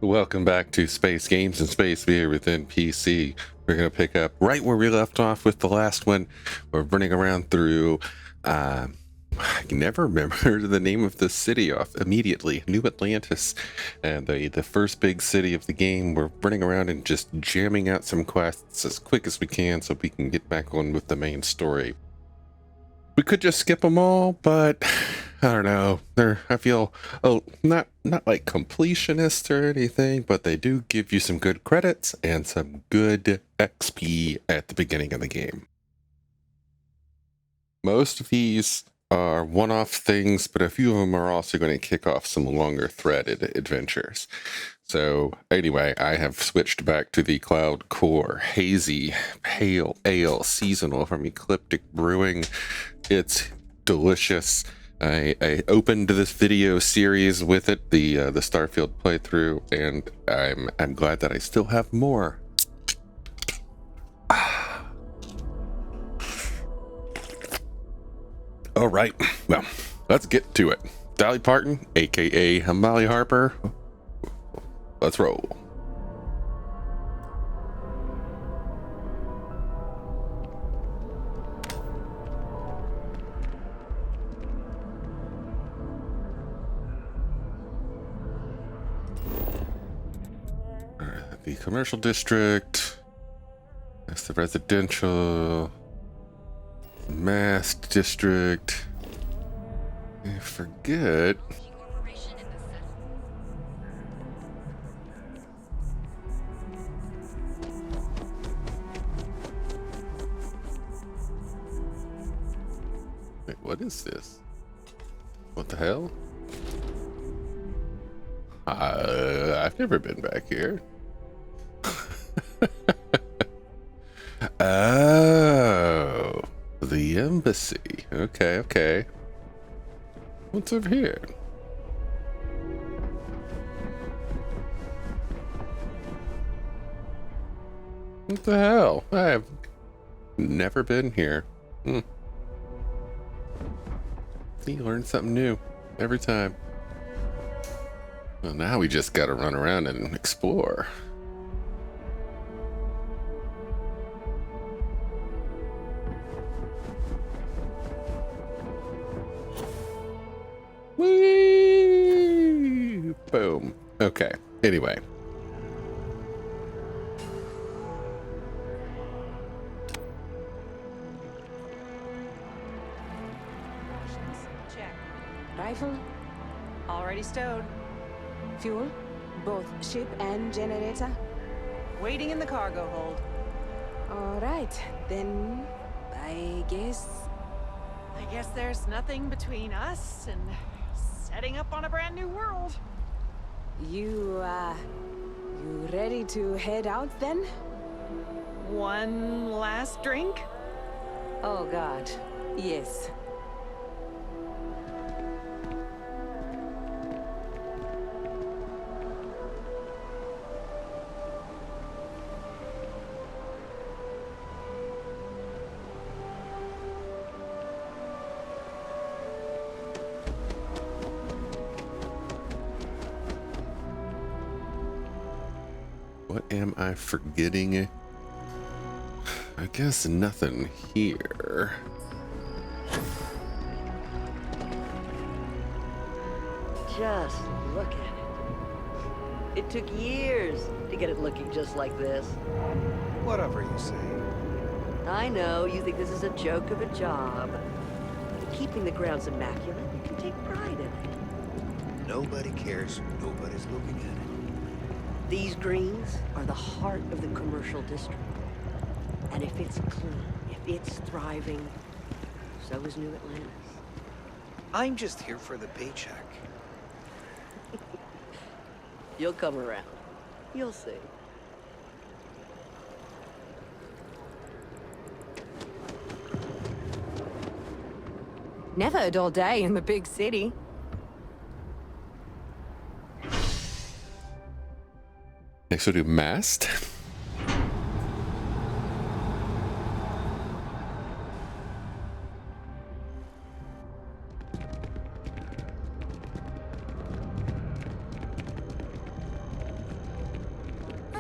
Welcome back to Space Games and Space Beer within PC. We're going to pick up right where we left off with the last one. We're running around through, I can never remember the name of the city off immediately, New Atlantis, and the first big city of the game. We're running around and just jamming out some quests as quick as we can so we can get back on with the main story. We could just skip them all, but I don't know. I feel not like completionists or anything, but they do give you some good credits and some good XP at the beginning of the game. Most of these are one-off things, but a few of them are also going to kick off some longer threaded adventures. So anyway, I have switched back to the Cloud Core Hazy Pale Ale Seasonal from Ecliptic Brewing. It's delicious. I opened this video series with it, the Starfield playthrough, and I'm glad that I still have more. All right, well, let's get to it. Dolly Parton, aka Molly Harper. Let's roll. The commercial district. That's the residential. MAST District. I forget. Wait, what is this? What the hell? I've never been back here. Oh, the embassy. Okay. What's over here? What the hell? I've never been here. You learn something new every time. Well, now we just gotta run around and explore. Whee! Boom. Okay. Anyway. Check. Rifle? Already stowed. Fuel? Both ship and generator? Waiting in the cargo hold. All right, then I guess there's nothing between us and setting up on a brand new world. You ready to head out then? One last drink? Oh God, yes. What am I forgetting? I guess nothing here. Just look at it. It took years to get it looking just like this. Whatever you say. I know, you think this is a joke of a job. But keeping the grounds immaculate, you can take pride in it. Nobody cares. Nobody's looking at it. These greens are the heart of the commercial district. And if it's clean, if it's thriving, so is New Atlantis. I'm just here for the paycheck. You'll come around. You'll see. Never a dull day in the big city. Next we'll do MAST.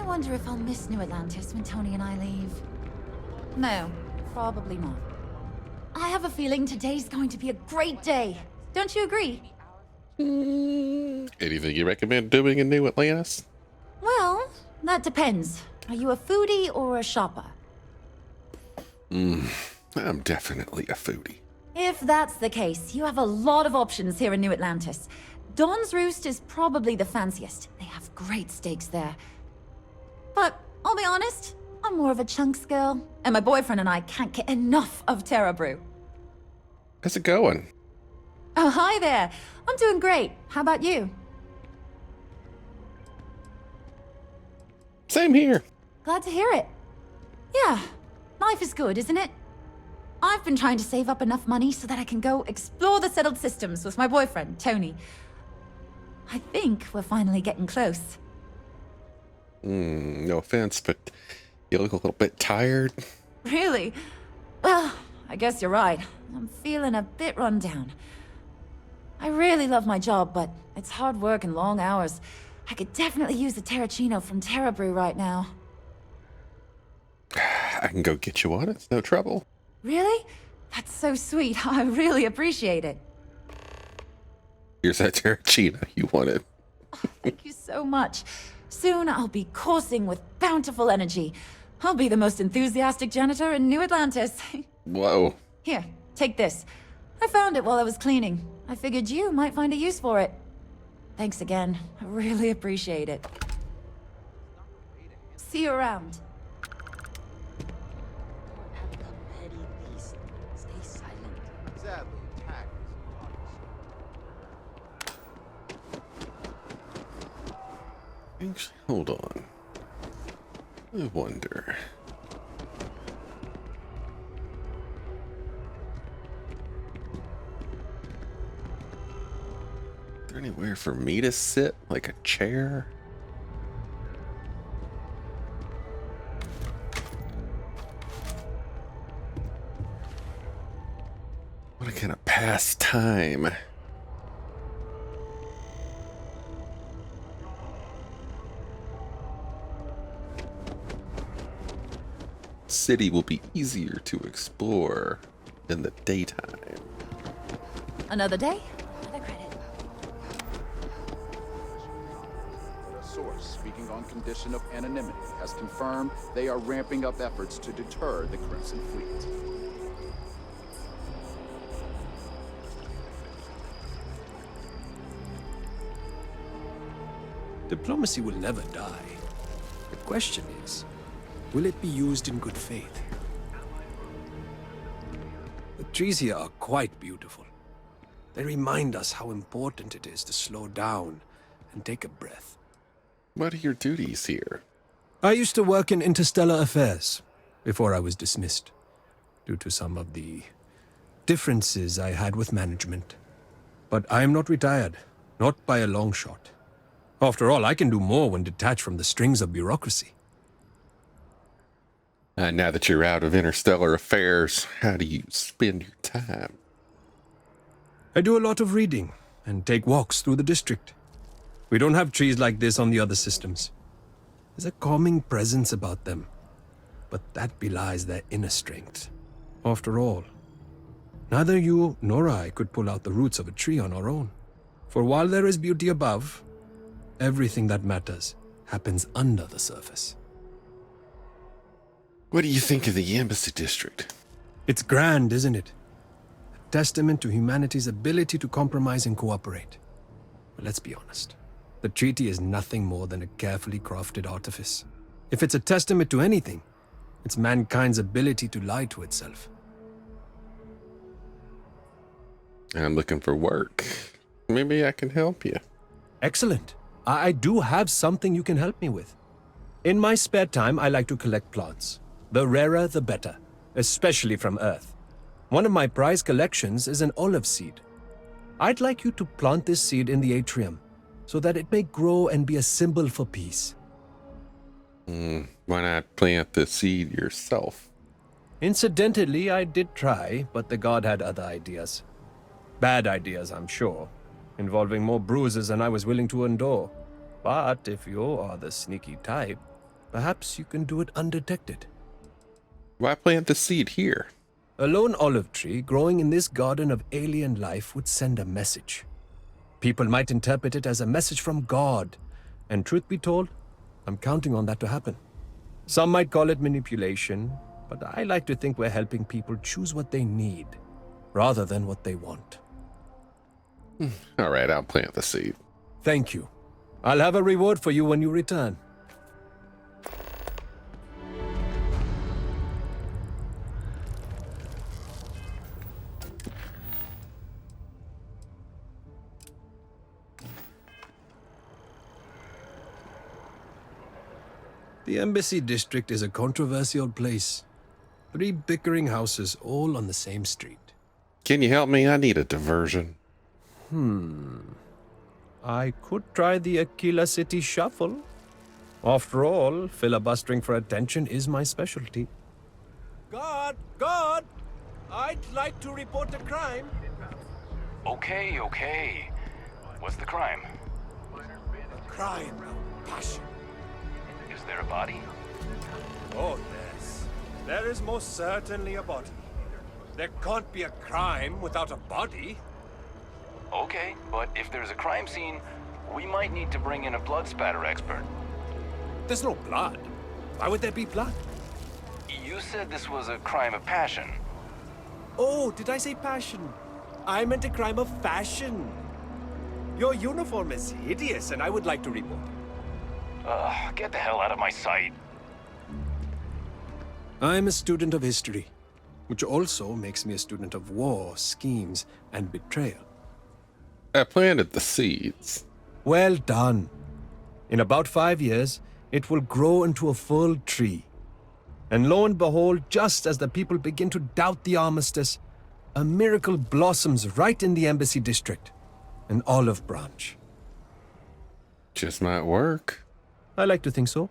wonder if I'll miss New Atlantis when Tony and I leave. No, probably not. I have a feeling today's going to be a great day. Don't you agree? Anything you recommend doing in New Atlantis? Well, that depends. Are you a foodie or a shopper? I'm definitely a foodie. If that's the case, you have a lot of options here in New Atlantis. Don's Roost is probably the fanciest. They have great steaks there. But I'll be honest, I'm more of a chunks girl, and my boyfriend and I can't get enough of Terra Brew. How's it going? Oh, hi there. I'm doing great. How about you? Same here. Glad to hear it. Yeah, life is good, isn't it? I've been trying to save up enough money so that I can go explore the settled systems with my boyfriend, Tony. I think we're finally getting close. No offense, but you look a little bit tired. Really? Well, I guess you're right. I'm feeling a bit run down. I really love my job, but it's hard work and long hours. I could definitely use a Terracino from Terra Brew right now. I can go get you one. It's no trouble. Really? That's so sweet. I really appreciate it. Here's that Terracino you wanted. Thank you so much. Soon I'll be coursing with bountiful energy. I'll be the most enthusiastic janitor in New Atlantis. Whoa. Here, take this. I found it while I was cleaning. I figured you might find a use for it. Thanks again. I really appreciate it. See you around. Actually, hold on. I wonder. Is there anywhere for me to sit? Like a chair? What a kind of pastime. City will be easier to explore in the daytime. Another day, another credit. A source speaking on condition of anonymity has confirmed they are ramping up efforts to deter the Crimson Fleet. Diplomacy will never die. The question is, will it be used in good faith? The trees here are quite beautiful. They remind us how important it is to slow down and take a breath. What are your duties here? I used to work in interstellar affairs before I was dismissed, due to some of the differences I had with management. But I am not retired, not by a long shot. After all, I can do more when detached from the strings of bureaucracy. Now that you're out of interstellar affairs, how do you spend your time? I do a lot of reading and take walks through the district. We don't have trees like this on the other systems. There's a calming presence about them, but that belies their inner strength. After all, neither you nor I could pull out the roots of a tree on our own. For while there is beauty above, everything that matters happens under the surface. What do you think of the Embassy District? It's grand, isn't it? A testament to humanity's ability to compromise and cooperate. But let's be honest. The treaty is nothing more than a carefully crafted artifice. If it's a testament to anything, it's mankind's ability to lie to itself. I'm looking for work. Maybe I can help you. Excellent. I do have something you can help me with. In my spare time, I like to collect plants. The rarer, the better, especially from Earth. One of my prized collections is an olive seed. I'd like you to plant this seed in the atrium, so that it may grow and be a symbol for peace. Why not plant the seed yourself? Incidentally, I did try, but the god had other ideas. Bad ideas, I'm sure, involving more bruises than I was willing to endure. But if you are the sneaky type... Perhaps you can do it undetected. Why plant the seed here? A lone olive tree growing in this garden of alien life would send a message. People might interpret it as a message from God, and truth be told, I'm counting on that to happen. Some might call it manipulation, but I like to think we're helping people choose what they need, rather than what they want. All right, I'll plant the seed. Thank you. I'll have a reward for you when you return. The Embassy District is a controversial place. 3 bickering houses all on the same street. Can you help me? I need a diversion. I could try the Aquila City Shuffle. After all, filibustering for attention is my specialty. God! I'd like to report a crime. Okay. What's the crime? A crime of passion. Is there a body? Oh, yes. There is most certainly a body. There can't be a crime without a body. Okay, but if there's a crime scene, we might need to bring in a blood spatter expert. There's no blood. Why would there be blood? You said this was a crime of passion. Oh, did I say passion? I meant a crime of fashion. Your uniform is hideous, and I would like to report it. Get the hell out of my sight. I'm a student of history, which also makes me a student of war, schemes, and betrayal. I planted the seeds. Well done. In about 5 years, it will grow into a full tree. And lo and behold, just as the people begin to doubt the armistice, a miracle blossoms right in the Embassy District. An olive branch. Just might work. I like to think so.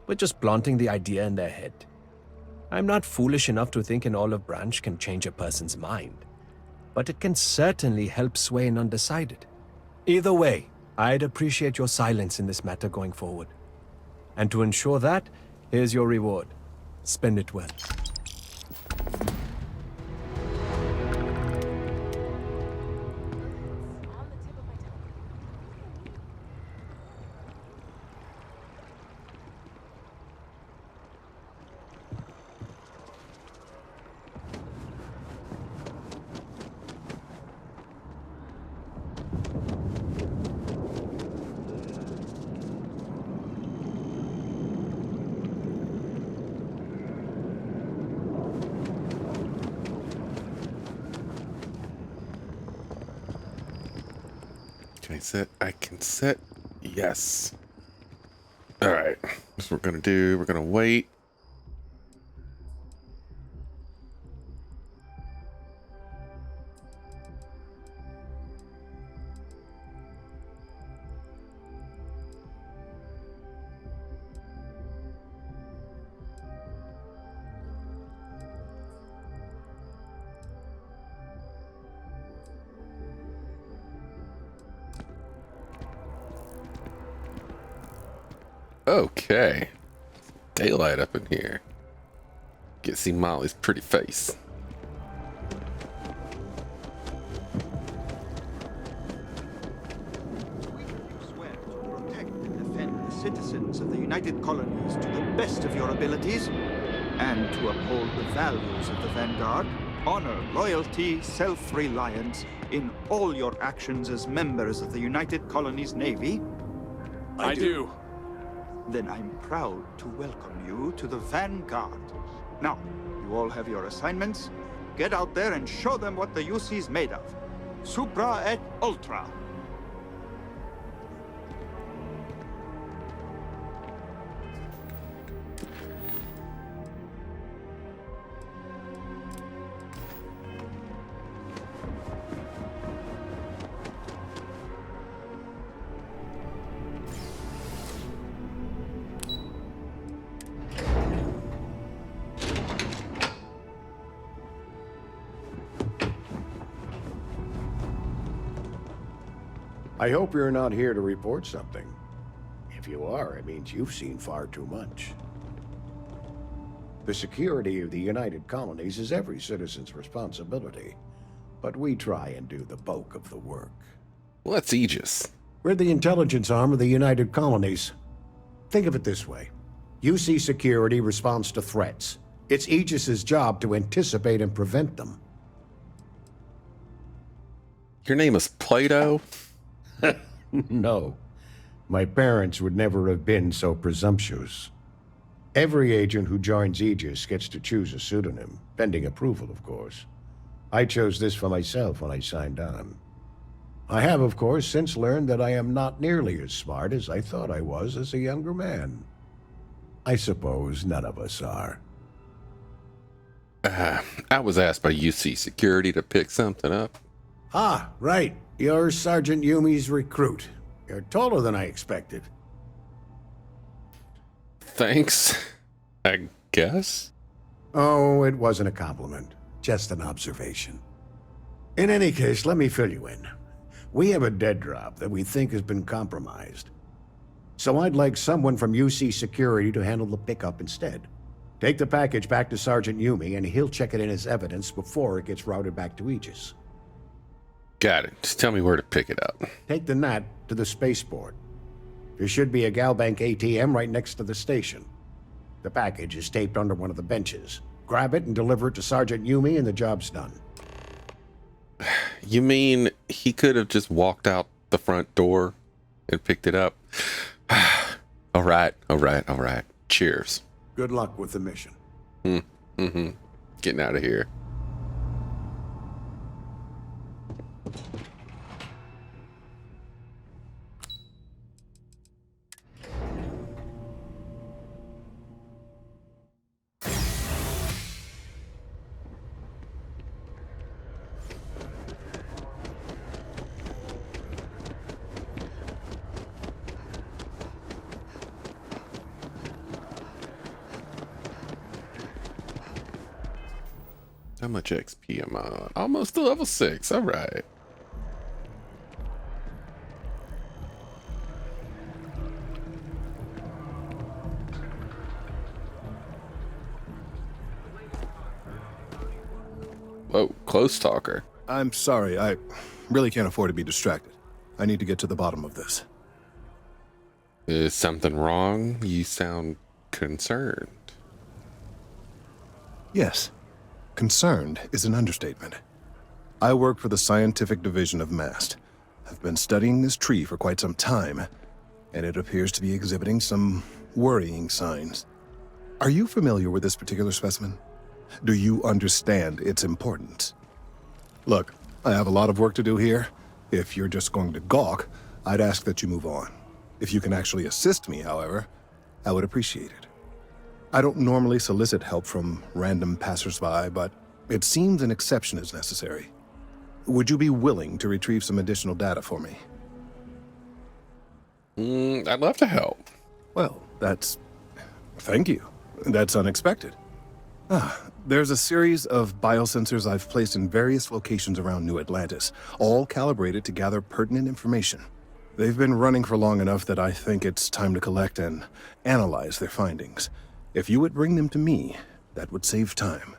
We're just planting the idea in their head. I'm not foolish enough to think an olive branch can change a person's mind, but it can certainly help sway an undecided. Either way, I'd appreciate your silence in this matter going forward. And to ensure that, here's your reward. Spend it well. Can I set? I can set. Yes. All right. That's what we're going to do. We're going to wait. Okay. Daylight up in here. Get to see Molly's pretty face. Swear to protect and defend the citizens of the United Colonies to the best of your abilities, and to uphold the values of the Vanguard, honor, loyalty, self-reliance in all your actions as members of the United Colonies Navy? I do. Then I'm proud to welcome you to the Vanguard. Now, you all have your assignments. Get out there and show them what the UC's made of. Supra et Ultra. I hope you're not here to report something. If you are, it means you've seen far too much. The security of the United Colonies is every citizen's responsibility, but we try and do the bulk of the work. What's Aegis? We're the intelligence arm of the United Colonies. Think of it this way. UC Security responds to threats. It's Aegis's job to anticipate and prevent them. Your name is Plato? No. My parents would never have been so presumptuous. Every agent who joins Aegis gets to choose a pseudonym, pending approval, of course. I chose this for myself when I signed on. I have, of course, since learned that I am not nearly as smart as I thought I was as a younger man. I suppose none of us are. I was asked by UC Security to pick something up. Ah, right. You're Sergeant Yumi's recruit. You're taller than I expected. Thanks, I guess. Oh, it wasn't a compliment. Just an observation. In any case, let me fill you in. We have a dead drop that we think has been compromised. So I'd like someone from UC Security to handle the pickup instead. Take the package back to Sergeant Yumi, and he'll check it in as evidence before it gets routed back to Aegis. Got it. Just tell me where to pick it up. Take the NAT to the spaceport. There should be a Galbank ATM right next to the station. The package is taped under one of the benches. Grab it and deliver it to Sergeant Yumi, and the job's done. You mean he could have just walked out the front door and picked it up? All right. Cheers. Good luck with the mission. Getting out of here. How much XP am I on? Almost to level 6. All right. Whoa, close talker. I'm sorry. I really can't afford to be distracted. I need to get to the bottom of this. Is something wrong? You sound concerned. Yes. Concerned is an understatement. I work for the scientific division of MAST. I've been studying this tree for quite some time, and it appears to be exhibiting some worrying signs. Are you familiar with this particular specimen? Do you understand its importance? Look, I have a lot of work to do here. If you're just going to gawk, I'd ask that you move on. If you can actually assist me, however, I would appreciate it. I don't normally solicit help from random passersby, but it seems an exception is necessary. Would you be willing to retrieve some additional data for me? I'd love to help. Well, thank you. That's unexpected. There's a series of biosensors I've placed in various locations around New Atlantis, all calibrated to gather pertinent information. They've been running for long enough that I think it's time to collect and analyze their findings. If you would bring them to me, that would save time.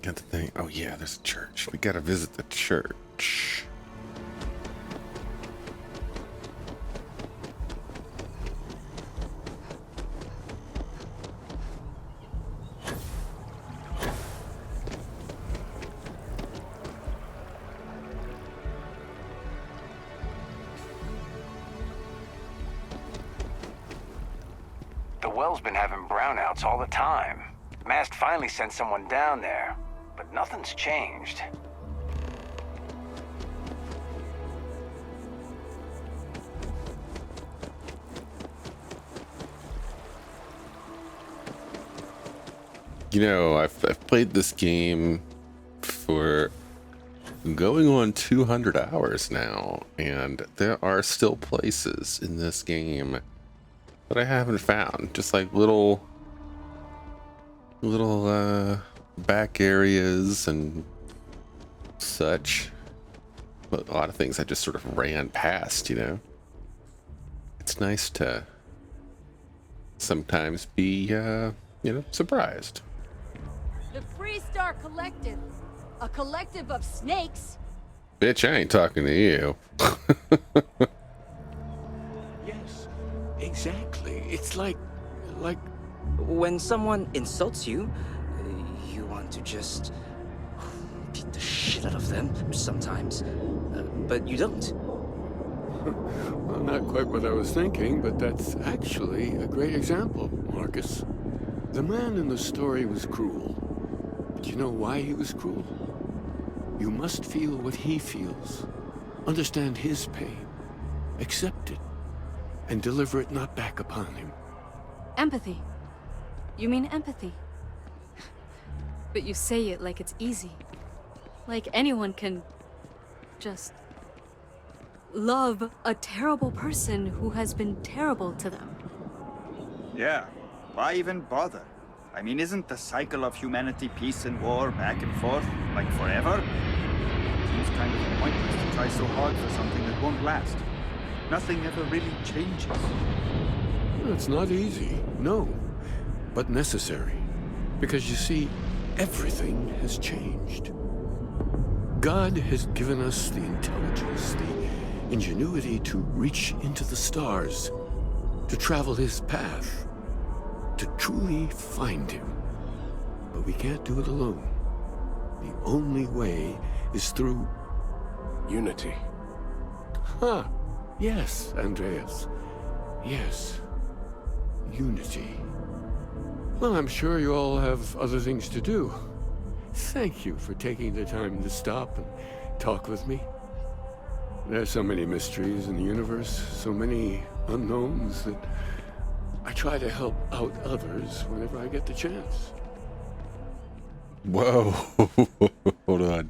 Got the thing. Oh yeah, there's a church. We gotta visit the church. well's been having brownouts all the time. MAST finally sent someone down there, but nothing's changed. You know, I've played this game for going on 200 hours now, and there are still places in this game that I haven't found. Just like little back areas and such. But a lot of things I just sort of ran past, you know. It's nice to sometimes be, you know, surprised. The Freestar Collective. A collective of snakes? Bitch, I ain't talking to you. Yes, exactly. It's like... When someone insults you, you want to just beat the shit out of them sometimes, but you don't. Well, not quite what I was thinking, but that's actually a great example, Marcus. The man in the story was cruel. But you know why he was cruel? You must feel what he feels, understand his pain, accept it, and deliver it not back upon him. Empathy. You mean empathy? But you say it like it's easy. Like anyone can just love a terrible person who has been terrible to them. Yeah, why even bother? I mean, isn't the cycle of humanity peace and war back and forth, like forever? Seems kind of pointless to try so hard for something that won't last. Nothing ever really changes. It's not easy, no, but necessary. Because you see, everything has changed. God has given us the intelligence, the ingenuity to reach into the stars, to travel his path, to truly find him. But we can't do it alone. The only way is through unity. Huh. Yes, Andreas. Yes. Unity. Well, I'm sure you all have other things to do. Thank you for taking the time to stop and talk with me. There's so many mysteries in the universe, so many unknowns that I try to help out others whenever I get the chance. Whoa. Hold on.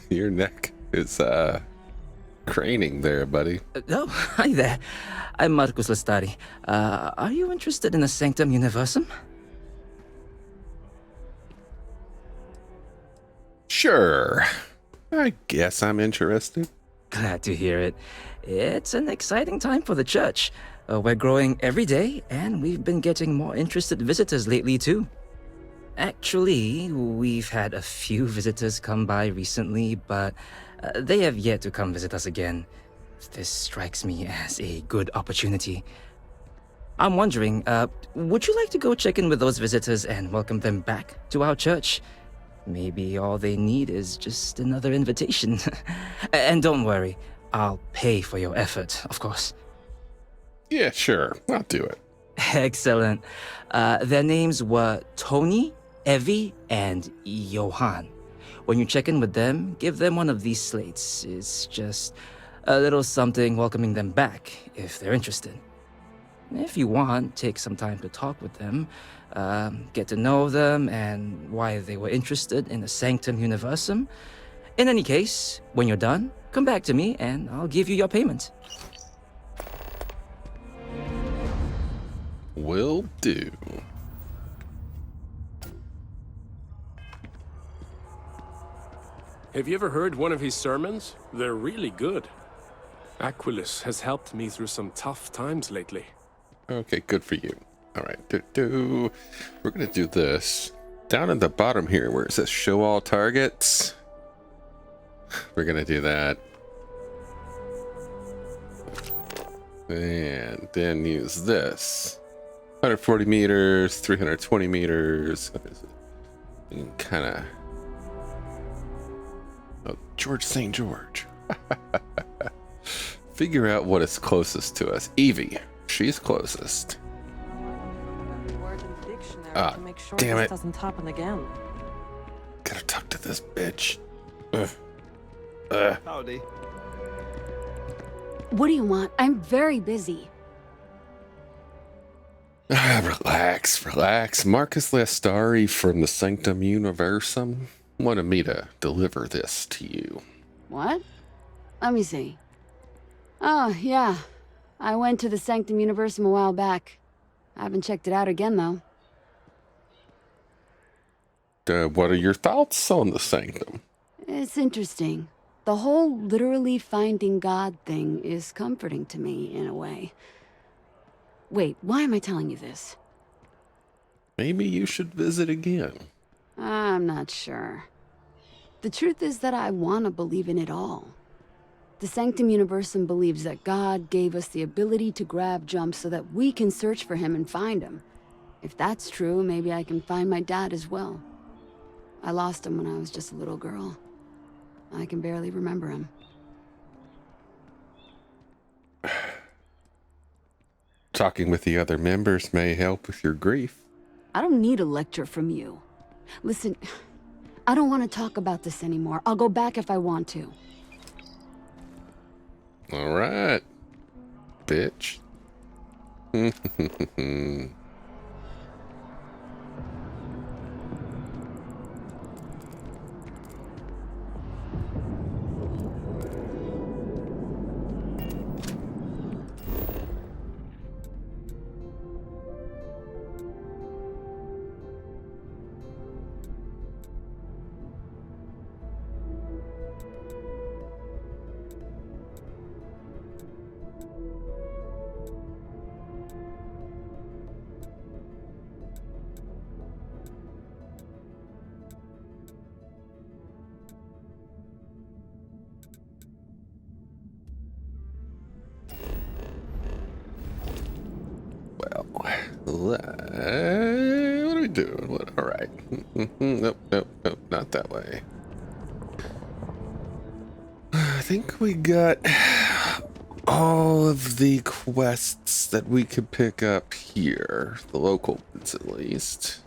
Your neck is, craning there, buddy. Oh, hi there. I'm Marcus Lestari. Are you interested in the Sanctum Universum? Sure. I guess I'm interested. Glad to hear it. It's an exciting time for the church. We're growing every day, and we've been getting more interested visitors lately, too. Actually, we've had a few visitors come by recently, but they have yet to come visit us again. This strikes me as a good opportunity. I'm wondering, would you like to go check in with those visitors and welcome them back to our church? Maybe all they need is just another invitation. And don't worry, I'll pay for your effort, of course. Yeah, sure. I'll do it. Excellent. Their names were Tony, Evie, and Johan. When you check in with them, give them one of these slates. It's just a little something welcoming them back, if they're interested. If you want, take some time to talk with them, get to know them and why they were interested in the Sanctum Universum. In any case, when you're done, come back to me and I'll give you your payment. Will do. Have you ever heard one of his sermons? They're really good. Aquilus has helped me through some tough times lately. Okay, good for you. All right, we're gonna do this down at the bottom here where it says show all targets. We're gonna do that, and then use this 140 meters, 320 meters. What is it? You can kind of George St. George. Figure out what is closest to us. Evie, she's closest. Ah, to make sure damn this it. doesn't happen again. Gotta talk to this bitch. Howdy. What do you want? I'm very busy. Relax. Marcus Lestari from the Sanctum Universum wanted me to deliver this to you. What? Let me see. Oh, yeah. I went to the Sanctum Universum a while back. I haven't checked it out again, though. What are your thoughts on the Sanctum? It's interesting. The whole literally finding God thing is comforting to me, in a way. Wait, why am I telling you this? Maybe you should visit again. I'm not sure. The truth is that I want to believe in it all. The Sanctum Universum believes that God gave us the ability to grab jumps so that we can search for him and find him. If that's true, maybe I can find my dad as well. I lost him when I was just a little girl. I can barely remember him. Talking with the other members may help with your grief. I don't need a lecture from you. Listen, I don't want to talk about this anymore. I'll go back if I want to. All right, bitch. What are we doing? All right. Nope, not that way. I think we got all of the quests that we could pick up here. The local ones, at least.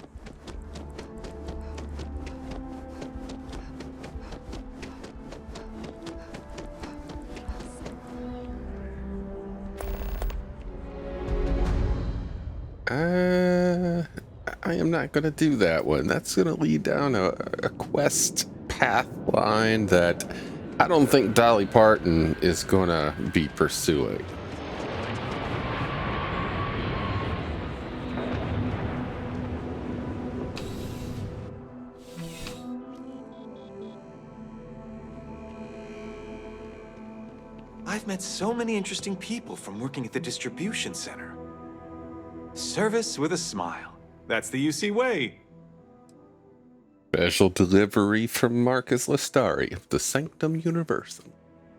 I am not going to do that one. That's going to lead down a quest path line that I don't think Dolly Parton is going to be pursuing. I've met so many interesting people from working at the distribution center. Service with a smile. That's the UC way. Special delivery from Marcus Lestari of the Sanctum Universum.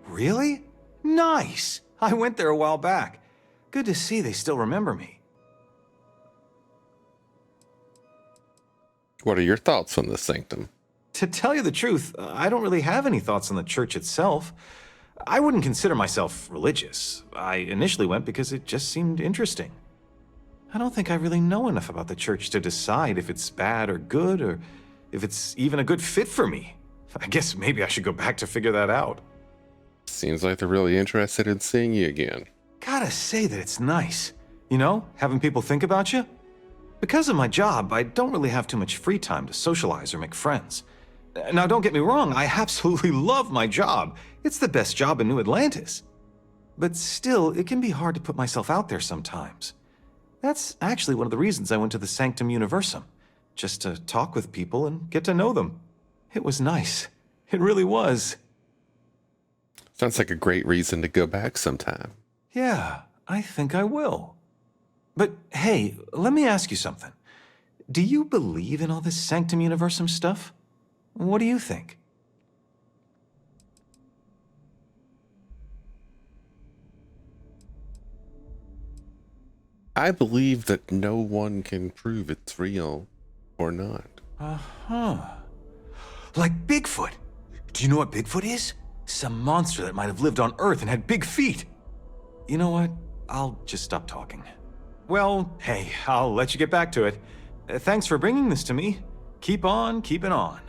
Really? Nice! I went there a while back. Good to see they still remember me. What are your thoughts on the Sanctum? To tell you the truth, I don't really have any thoughts on the church itself. I wouldn't consider myself religious. I initially went because it just seemed interesting. I don't think I really know enough about the church to decide if it's bad or good, or if it's even a good fit for me. I guess maybe I should go back to figure that out. Seems like they're really interested in seeing you again. Gotta say that it's nice. You know, having people think about you. Because of my job, I don't really have too much free time to socialize or make friends. Now, don't get me wrong, I absolutely love my job. It's the best job in New Atlantis. But still, it can be hard to put myself out there sometimes. That's actually one of the reasons I went to the Sanctum Universum, just to talk with people and get to know them. It was nice. It really was. Sounds like a great reason to go back sometime. Yeah, I think I will. But hey, let me ask you something. Do you believe in all this Sanctum Universum stuff? What do you think? I believe that no one can prove it's real or not. Uh-huh. Like Bigfoot. Do you know what Bigfoot is? Some monster that might have lived on Earth and had big feet. You know what? I'll just stop talking. Well, hey, I'll let you get back to it. Thanks for bringing this to me. Keep on keeping on.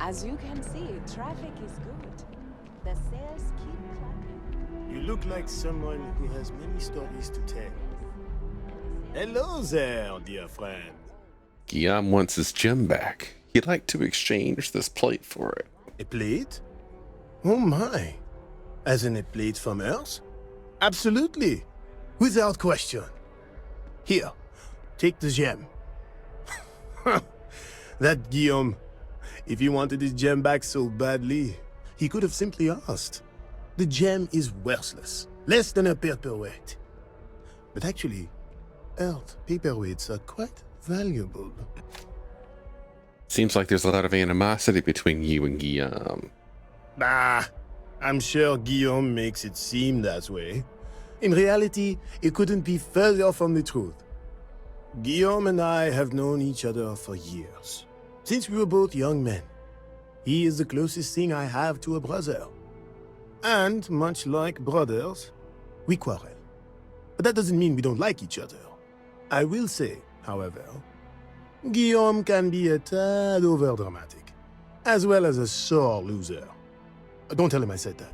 As you can see, traffic is good. The sales keep climbing. You look like someone who has many stories to tell. Hello there, dear friend. Guillaume wants his gem back. He'd like to exchange this plate for it. A plate? Oh my. As in a plate from Earth? Absolutely. Without question. Here, take the gem. That Guillaume. If he wanted his gem back so badly, he could have simply asked. The gem is worthless, less than a paperweight. But actually, Earth paperweights are quite valuable. Seems like there's a lot of animosity between you and Guillaume. Bah, I'm sure Guillaume makes it seem that way. In reality, it couldn't be further from the truth. Guillaume and I have known each other for years. Since we were both young men, he is the closest thing I have to a brother. And, much like brothers, we quarrel. But that doesn't mean we don't like each other. I will say, however, Guillaume can be a tad overdramatic, as well as a sore loser. Don't tell him I said that.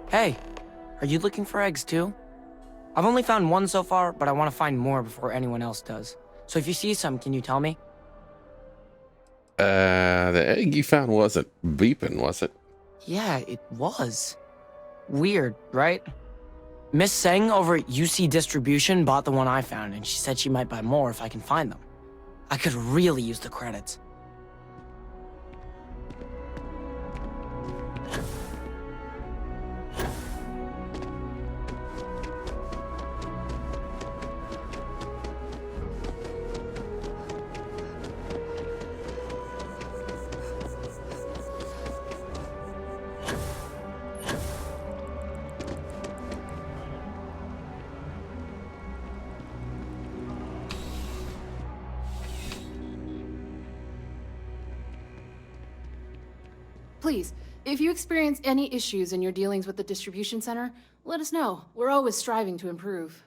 Hey, are you looking for eggs too? I've only found one so far, but I want to find more before anyone else does. So if you see some, can you tell me? The egg you found wasn't beeping, was it? Yeah, it was. Weird, right? Miss Seng over at UC Distribution bought the one I found, and she said she might buy more if I can find them. I could really use the credits. Please, if you experience any issues in your dealings with the distribution center, let us know. We're always striving to improve.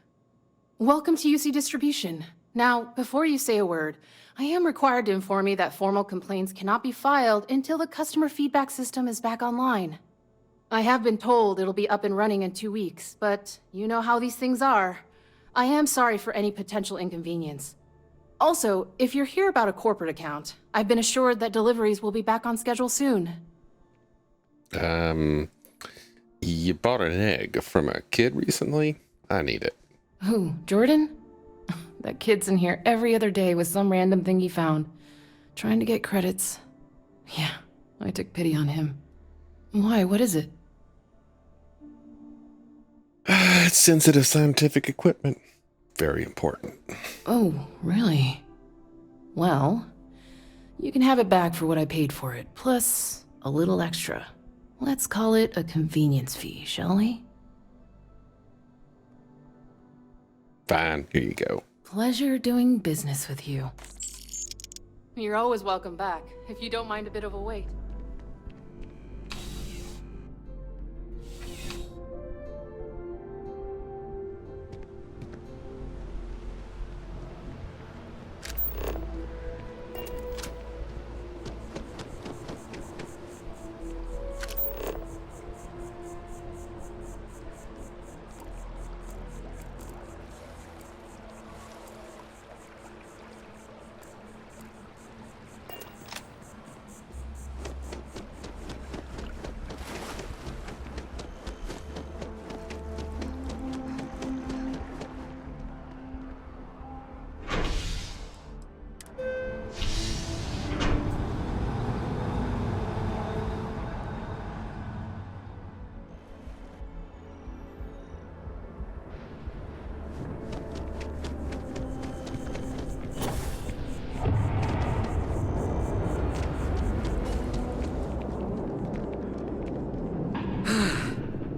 Welcome to UC Distribution. Now, before you say a word, I am required to inform you that formal complaints cannot be filed until the customer feedback system is back online. I have been told it'll be up and running in 2 weeks, but you know how these things are. I am sorry for any potential inconvenience. Also, if you're here about a corporate account, I've been assured that deliveries will be back on schedule soon. You bought an egg from a kid recently? I need it. Who, Jordan? That kid's in here every other day with some random thing he found. Trying to get credits. Yeah, I took pity on him. Why, what is it? It's sensitive scientific equipment. Very important. Oh, really? Well, you can have it back for what I paid for it, plus a little extra. Let's call it a convenience fee, shall we? Fine, here you go. Pleasure doing business with you. You're always welcome back, if you don't mind a bit of a wait.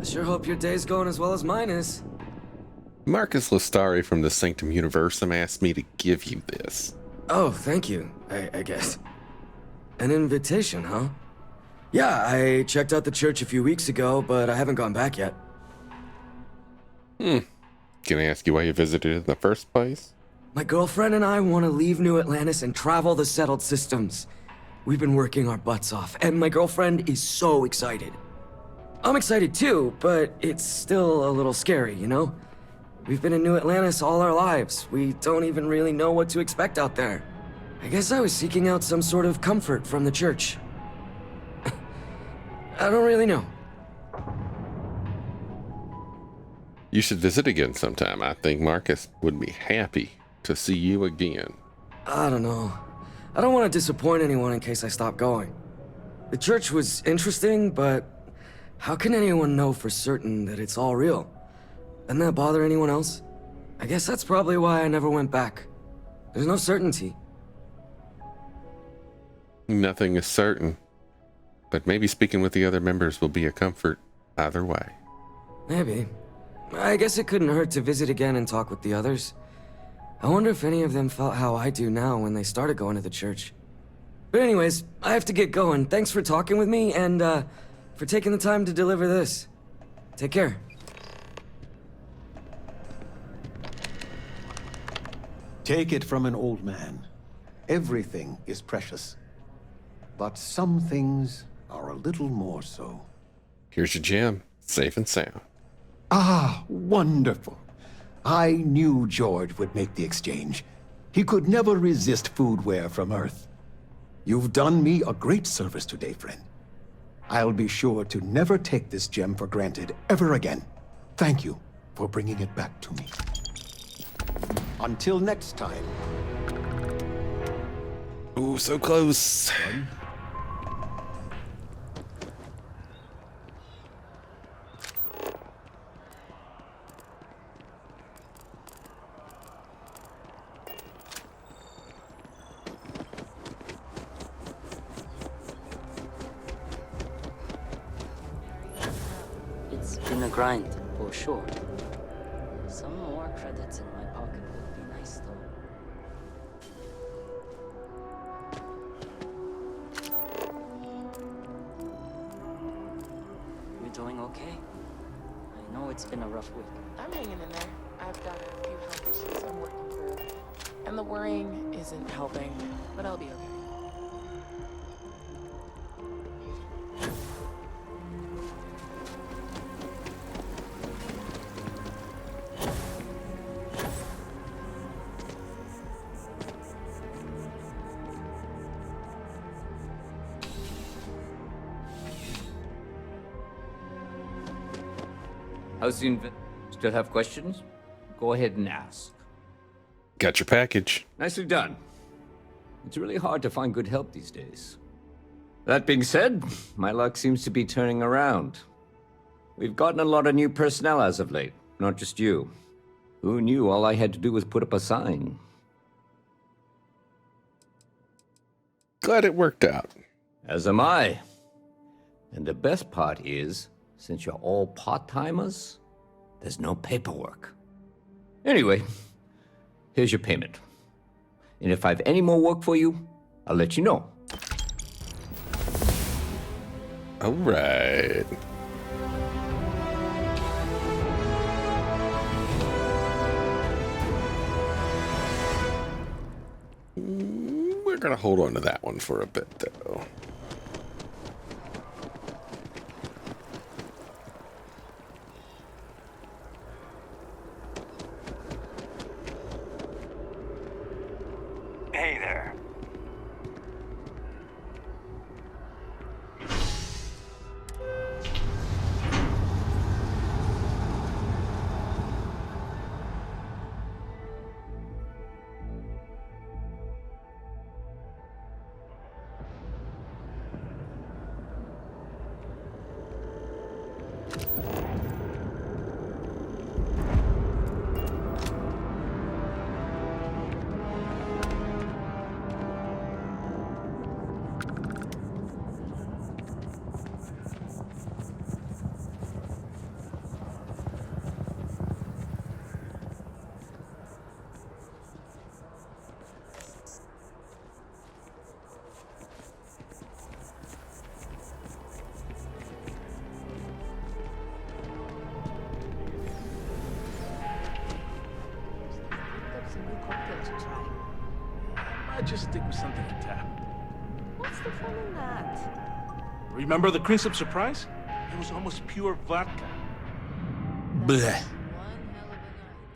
Sure hope your day's going as well as mine is. Marcus Lestari from the Sanctum Universum asked me to give you this. Oh, thank you, I guess. An invitation, huh? Yeah, I checked out the church a few weeks ago, but I haven't gone back yet. Can I ask you why you visited in the first place? My girlfriend and I want to leave New Atlantis and travel the settled systems. We've been working our butts off, and my girlfriend is so excited. I'm excited too, but it's still a little scary, you know? We've been in New Atlantis all our lives. We don't even really know what to expect out there. I guess I was seeking out some sort of comfort from the church. I don't really know. You should visit again sometime. I think Marcus would be happy to see you again. I don't know. I don't want to disappoint anyone in case I stop going. The church was interesting, but how can anyone know for certain that it's all real? Doesn't that bother anyone else? I guess that's probably why I never went back. There's no certainty. Nothing is certain, but maybe speaking with the other members will be a comfort either way. Maybe. I guess it couldn't hurt to visit again and talk with the others. I wonder if any of them felt how I do now when they started going to the church. But anyways, I have to get going. Thanks for talking with me and for taking the time to deliver this. Take care. Take it from an old man. Everything is precious. But some things are a little more so. Here's your gem, safe and sound. Ah, wonderful. I knew George would make the exchange. He could never resist foodware from Earth. You've done me a great service today, friend. I'll be sure to never take this gem for granted ever again. Thank you for bringing it back to me. Until next time. Ooh, so close. It's been a grind, for sure. Some more credits in my pocket would be nice, though. You doing okay? I know it's been a rough week. I'm hanging in there. I've got a few health issues I'm working through. And the worrying isn't helping, but I'll be okay. How's the Still have questions? Go ahead and ask. Got your package. Nicely done. It's really hard to find good help these days. That being said, my luck seems to be turning around. We've gotten a lot of new personnel as of late, not just you. Who knew all I had to do was put up a sign? Glad it worked out. As am I. And the best part is, since you're all part-timers, there's no paperwork. Anyway, here's your payment. And if I have any more work for you, I'll let you know. All right. We're gonna hold on to that one for a bit, though. Hey there. just stick with something on tap. What's the fun in that? Remember the Prince of Surprise? It was almost pure vodka. Bleh.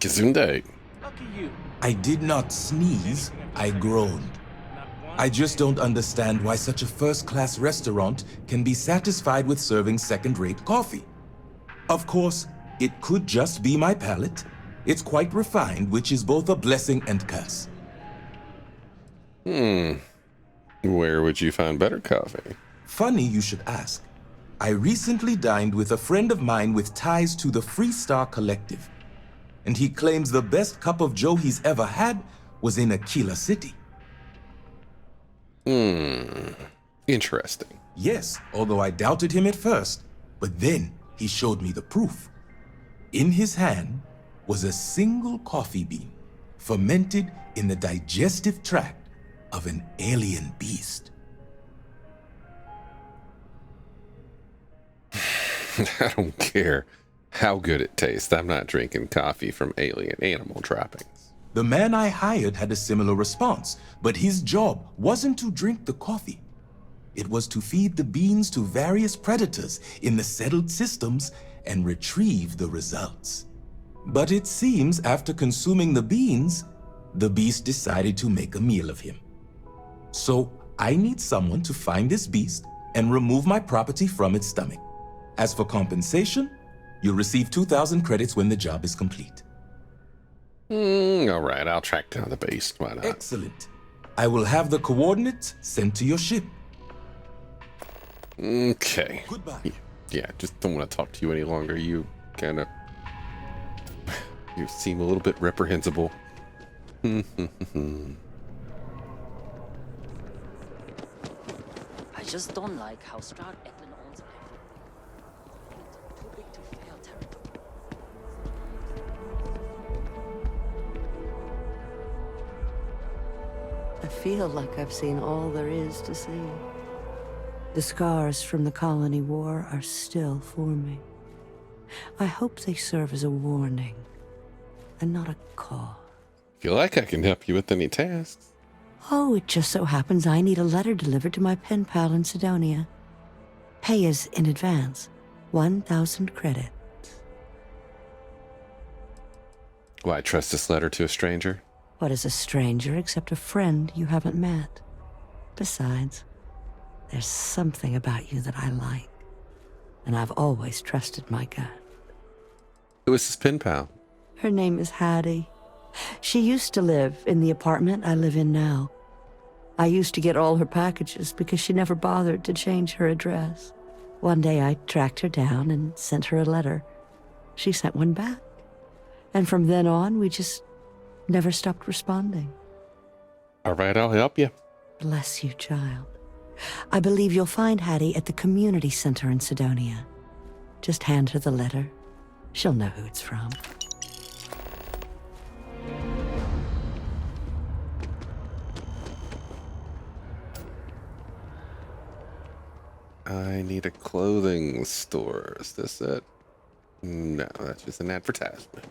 Gesundheit. Lucky you. I did not sneeze, I groaned. I just don't understand why such a first-class restaurant can be satisfied with serving second-rate coffee. Of course, it could just be my palate. It's quite refined, which is both a blessing and curse. Where would you find better coffee? Funny you should ask. I recently dined with a friend of mine with ties to the Freestar Collective, and he claims the best cup of joe he's ever had was in Aquila City. Interesting. Yes, although I doubted him at first, but then he showed me the proof. In his hand was a single coffee bean, fermented in the digestive tract of an alien beast. I don't care how good it tastes. I'm not drinking coffee from alien animal droppings. The man I hired had a similar response, but his job wasn't to drink the coffee. It was to feed the beans to various predators in the settled systems and retrieve the results. But it seems after consuming the beans, the beast decided to make a meal of him. So I need someone to find this beast and remove my property from its stomach. As for compensation, you'll receive 2,000 credits when the job is complete. All right, I'll track down the beast. Why not? Excellent. I will have the coordinates sent to your ship. Okay. Goodbye. Yeah, just don't want to talk to you any longer. You kind of... You seem a little bit reprehensible. I just don't like how Stroud Eklund owns everything. Too big to fail territory. I feel like I've seen all there is to see. The scars from the colony war are still forming. I hope they serve as a warning, and not a cause. Feel like I can help you with any tasks. Oh, it just so happens I need a letter delivered to my pen pal in Sidonia. Pay is in advance. 1,000 credit. Why trust this letter to a stranger? What is a stranger except a friend you haven't met? Besides, there's something about you that I like, and I've always trusted my gut. Who is this pen pal? Her name is Hattie. She used to live in the apartment I live in now. I used to get all her packages because she never bothered to change her address. One day I tracked her down and sent her a letter. She sent one back. And from then on, we just never stopped responding. All right, I'll help you. Bless you, child. I believe you'll find Hattie at the community center in Sidonia. Just hand her the letter. She'll know who it's from. I need a clothing store. Is this it? No, that's just an advertisement.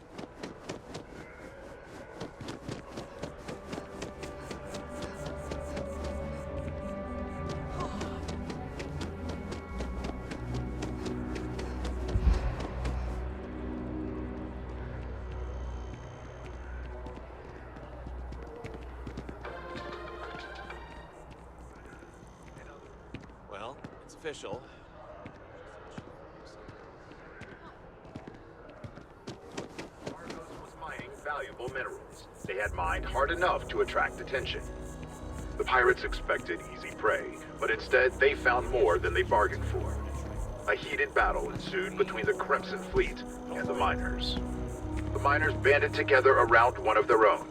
Well, it's official. Was mining valuable minerals. They had mined hard enough to attract attention. The pirates expected easy prey, but instead they found more than they bargained for. A heated battle ensued between the Crimson Fleet and the miners. The miners banded together around one of their own,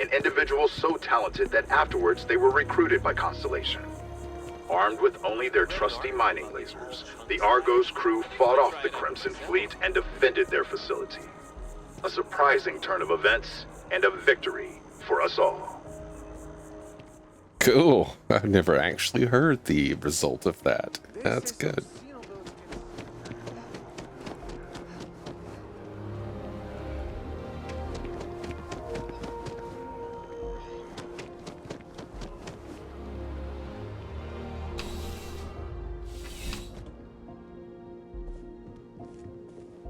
an individual so talented that afterwards they were recruited by Constellation. Armed with only their trusty mining lasers, the Argos crew fought off the Crimson Fleet and defended their facility. A surprising turn of events and a victory for us all. Cool. I've never actually heard the result of that. That's good.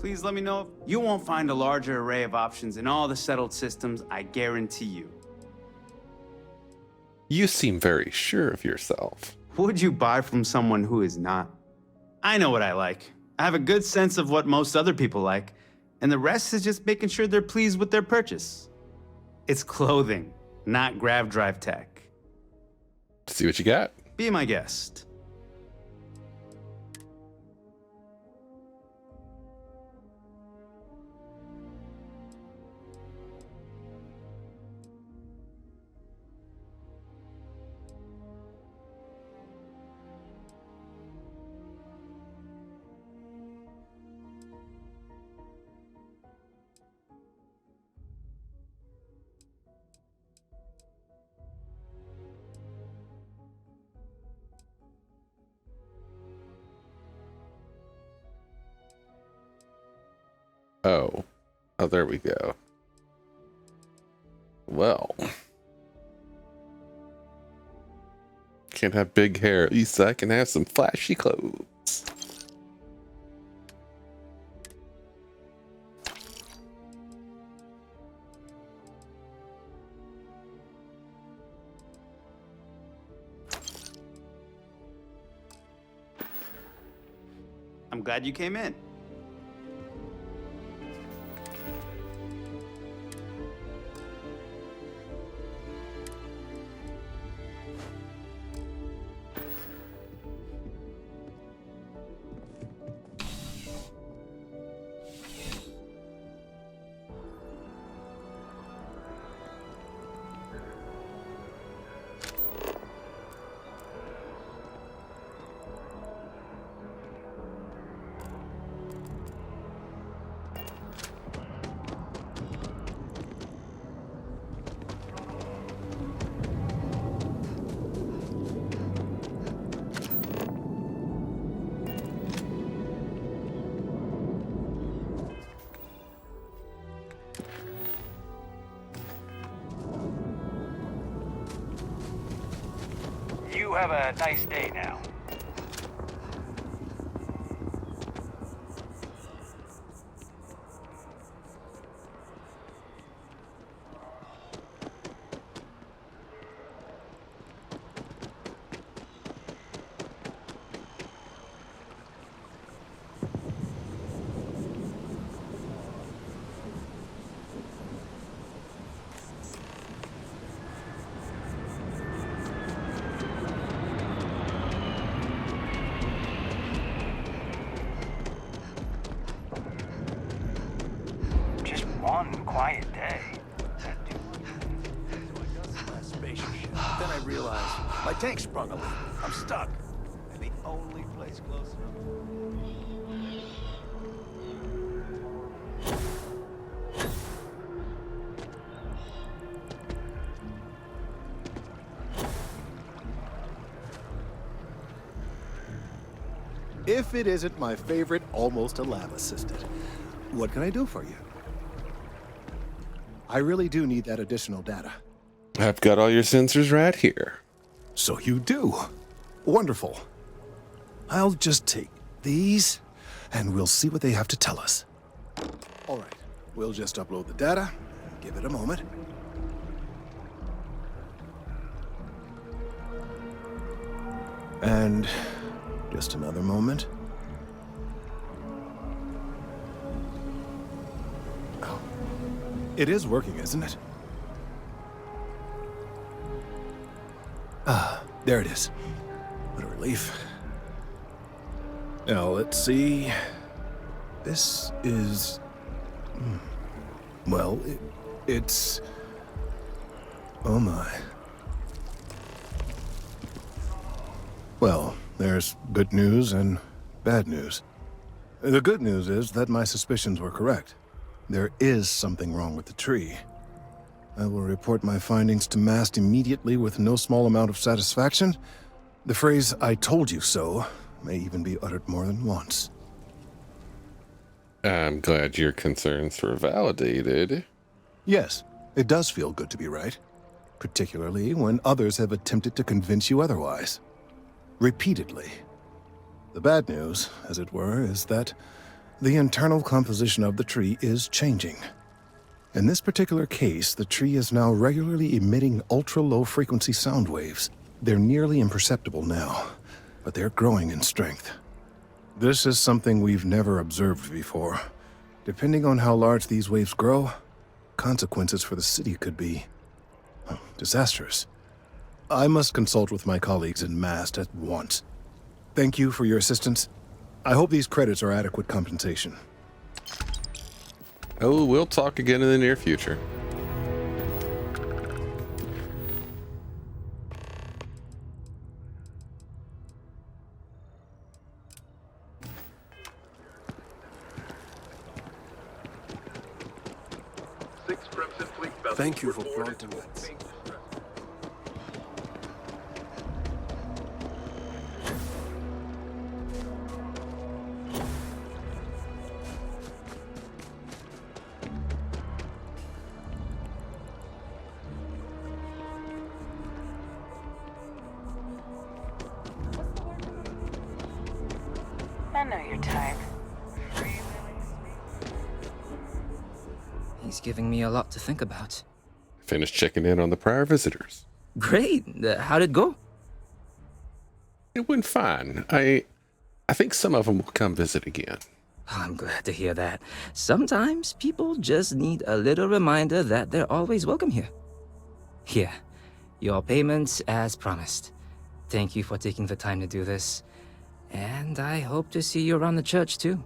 Please let me know. You won't find a larger array of options in all the settled systems, I guarantee you. You seem very sure of yourself. Would you buy from someone who is not? I know what I like. I have a good sense of what most other people like, and the rest is just making sure they're pleased with their purchase. It's clothing, not grav drive tech. See what you got. Be my guest. Oh, there we go. Well, can't have big hair. At least I can have some flashy clothes. I'm glad you came in. You have a nice day now. One quiet day. Then I realized my tank sprung a leak. I'm stuck. And the only place close enough. If it isn't my favorite almost a lab assistant, what can I do for you? I really do need that additional data. I've got all your sensors right here. So you do. Wonderful. I'll just take these, and we'll see what they have to tell us. All right, we'll just upload the data. Give it a moment. And just another moment. Oh, it is working, isn't it? Ah, there it is. What a relief. Now, let's see. This is... Well, it's... Oh my. Well, there's good news and bad news. The good news is that my suspicions were correct. There is something wrong with the tree. I will report my findings to MAST immediately with no small amount of satisfaction. The phrase, "I told you so," may even be uttered more than once. I'm glad your concerns were validated. Yes, it does feel good to be right. Particularly when others have attempted to convince you otherwise. Repeatedly. The bad news, as it were, is that The internal composition of the tree is changing. In this particular case, the tree is now regularly emitting ultra-low frequency sound waves. They're nearly imperceptible now, but they're growing in strength. This is something we've never observed before. Depending on how large these waves grow, consequences for the city could be disastrous. I must consult with my colleagues in MAST at once. Thank you for your assistance. I hope these credits are adequate compensation. Oh, we'll talk again in the near future. Thank you for planting that. I know you're tired. He's giving me a lot to think about. Finished checking in on the prior visitors. Great. How'd it go? It went fine. I think some of them will come visit again. I'm glad to hear that. Sometimes people just need a little reminder that they're always welcome here. Here, your payments as promised. Thank you for taking the time to do this. And I hope to see you around the church too.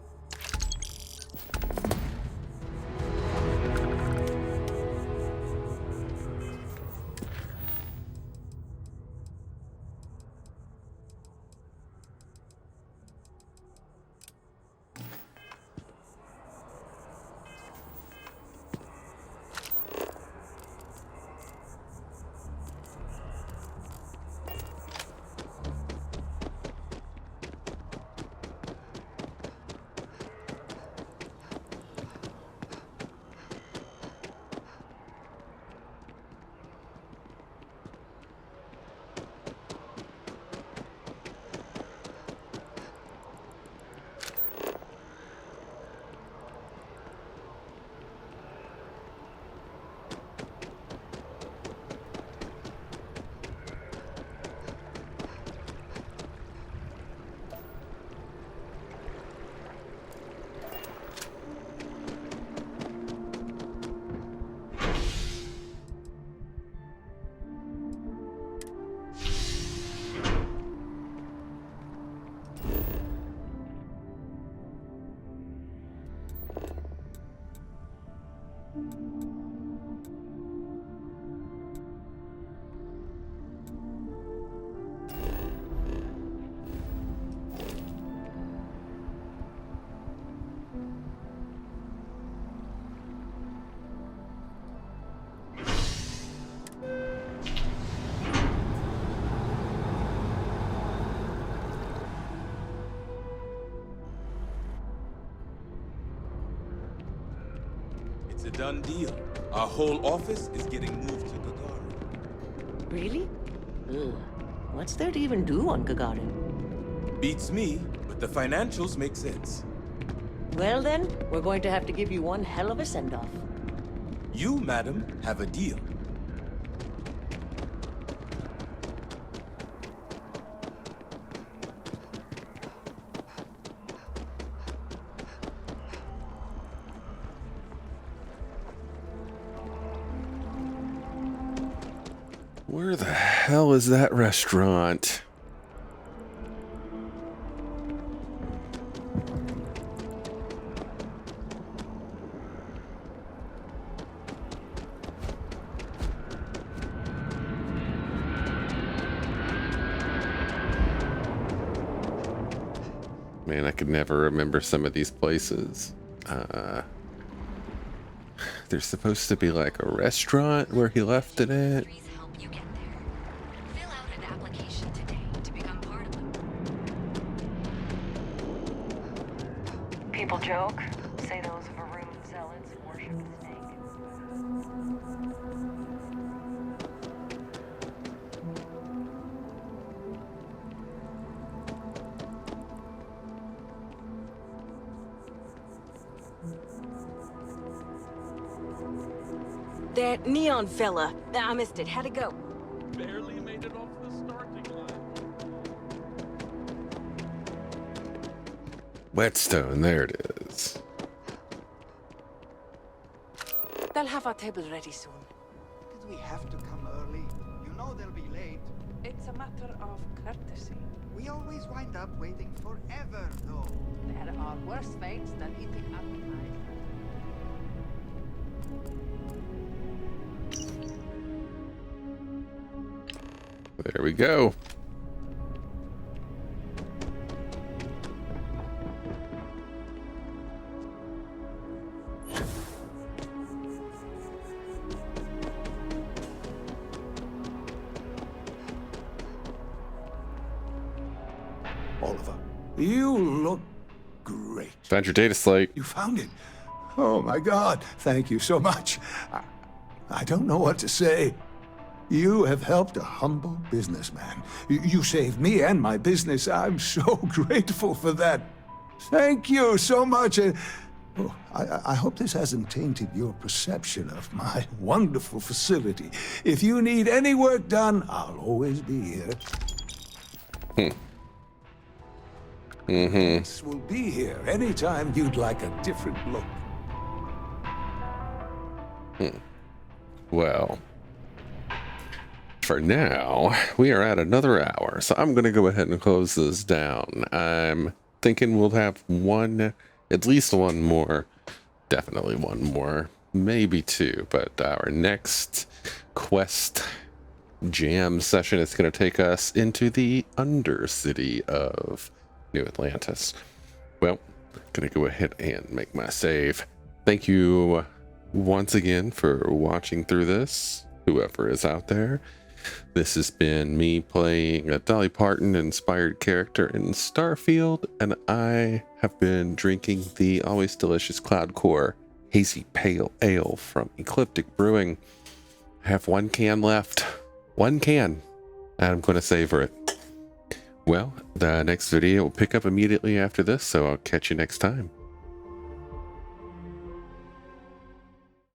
It's a done deal. Our whole office is getting moved to Gagarin. Really? Ugh. What's there to even do on Gagarin? Beats me, but the financials make sense. Well then, we're going to have to give you one hell of a send-off. You, madam, have a deal. Where the hell is that restaurant? Man, I could never remember some of these places. There's supposed to be like a restaurant where he left it at. People joke, say those Varun zealots worship the snake. That neon fella. I missed it. How'd it go? Barely made it off the starting line. Whetstone, there it is. They'll have our table ready soon. Did we have to come early? You know they'll be late. It's a matter of courtesy. We always wind up waiting forever, though. There are worse fates than eating appetizers. There we go. Oliver, you look great. Found your data slate. You found it? Oh my God, thank you so much. I don't know what to say. You have helped a humble businessman. You saved me and my business. I'm so grateful for that. Thank you so much. Oh, I hope this hasn't tainted your perception of my wonderful facility. If you need any work done, I'll always be here. This will be here anytime you'd like a different look. Well, for now, we are at another hour, so I'm going to go ahead and close this down. I'm thinking we'll have at least one more, definitely one more, maybe two, but our next quest jam session is going to take us into the Undercity of New Atlantis. Well, I'm going to go ahead and make my save. Thank you once again for watching through this, whoever is out there. This has been me playing a Dolly Parton inspired character in Starfield, and I have been drinking the always delicious Cloud Core Hazy Pale Ale from Ecliptic Brewing. I have one can left. One can. And I'm going to savor it. Well, the next video will pick up immediately after this, so I'll catch you next time.